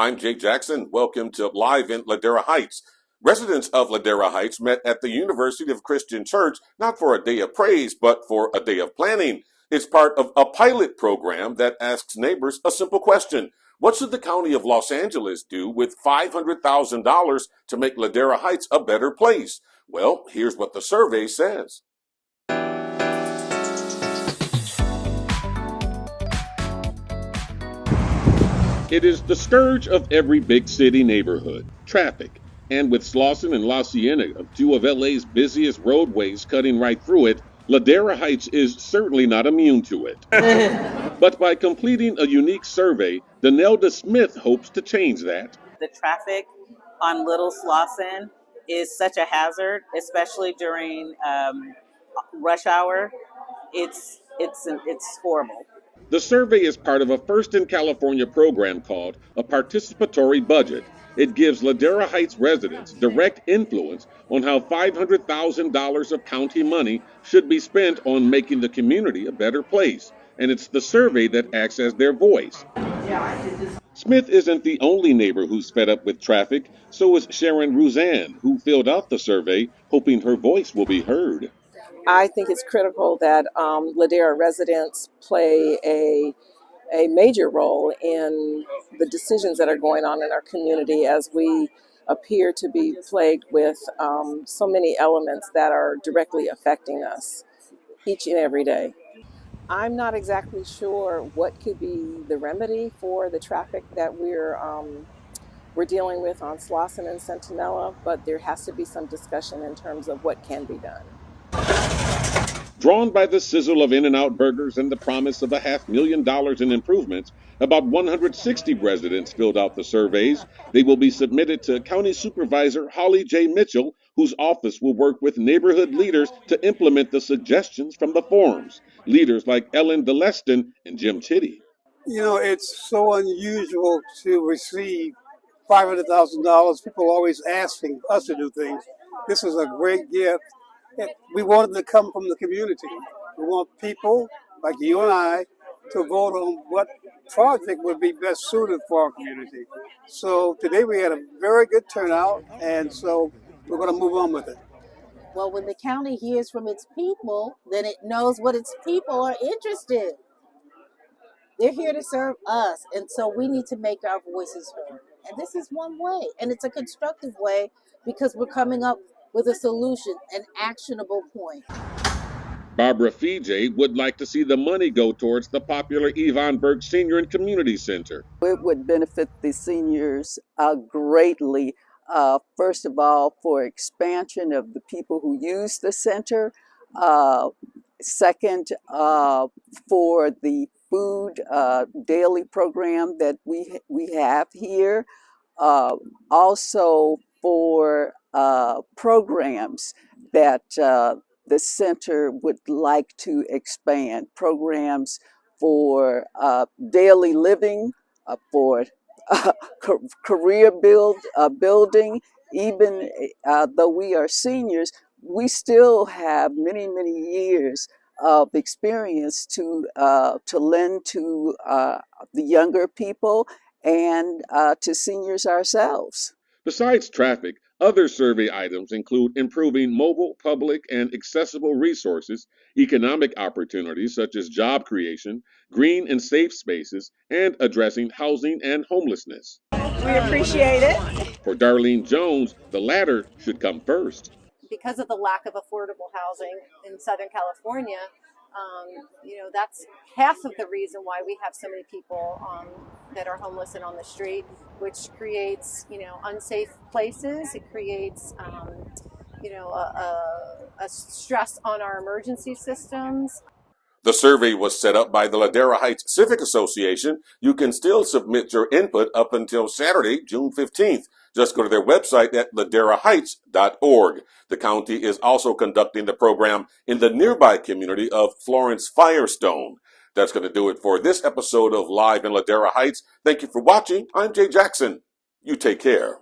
I'm Jay Jackson. Welcome to Live in Ladera Heights. Residents of Ladera Heights met at the University of Christian Church not for a day of praise, but for a day of planning. It's part of a pilot program that asks neighbors a simple question. What should the County of Los Angeles do with $500,000 to make Ladera Heights a better place? Well, here's what the survey says. It is the scourge of every big city neighborhood, traffic. And with Slauson and La Cienega, two of LA's busiest roadways cutting right through it, Ladera Heights is certainly not immune to it. But by completing a unique survey, Danelda Smith hopes to change that. The traffic on Little Slauson is such a hazard, especially during rush hour. It's horrible. The survey is part of a first in California program called a Participatory Budget. It gives Ladera Heights residents direct influence on how $500,000 of county money should be spent on making the community a better place. And it's the survey that acts as their voice. Smith isn't the only neighbor who's fed up with traffic. So is Sharon Ruzan, who filled out the survey, hoping her voice will be heard. I think it's critical that Ladera residents play a major role in the decisions that are going on in our community as we appear to be plagued with so many elements that are directly affecting us each and every day. I'm not exactly sure what could be the remedy for the traffic that we're dealing with on Slauson and Centinela, but there has to be some discussion in terms of what can be done. Drawn by the sizzle of In-N-Out burgers and the promise of $500,000 in improvements, about 160 residents filled out the surveys. They will be submitted to County Supervisor Holly J. Mitchell, whose office will work with neighborhood leaders to implement the suggestions from the forums. Leaders like Ellen DeLeston and Jim Chitty. You know, it's so unusual to receive $500,000. People are always asking us to do things. This is a great gift. We want it to come from the community. We want people like you and I to vote on what project would be best suited for our community. So today we had a very good turnout, and so we're going to move on with it. Well, when the county hears from its people, then it knows what its people are interested in. They're here to serve us, and so we need to make our voices heard. And this is one way, and it's a constructive way because we're coming up with a solution, an actionable point. Barbara Fijay would like to see the money go towards the popular Yvonne Burke Senior and Community Center. It would benefit the seniors greatly. First of all, for expansion of the people who use the center. Second, for the food daily program that we have here. Also for programs that the center would like to expand. Programs for daily living, for career building. Even though we are seniors, we still have many, many years of experience to lend to the younger people and to seniors ourselves. Besides traffic, other survey items include improving mobile, public, and accessible resources, economic opportunities such as job creation, green and safe spaces, and addressing housing and homelessness. We appreciate it. For Darlene Jones, the latter should come first. Because of the lack of affordable housing in Southern California, that's half of the reason why we have so many people that are homeless and on the street, which creates, unsafe places. It creates, a stress on our emergency systems. The survey was set up by the Ladera Heights Civic Association. You can still submit your input up until Saturday, June 15th. Just go to their website at laderaheights.org. The county is also conducting the program in the nearby community of Florence Firestone. That's going to do it for this episode of Live in Ladera Heights. Thank you for watching. I'm Jay Jackson. You take care.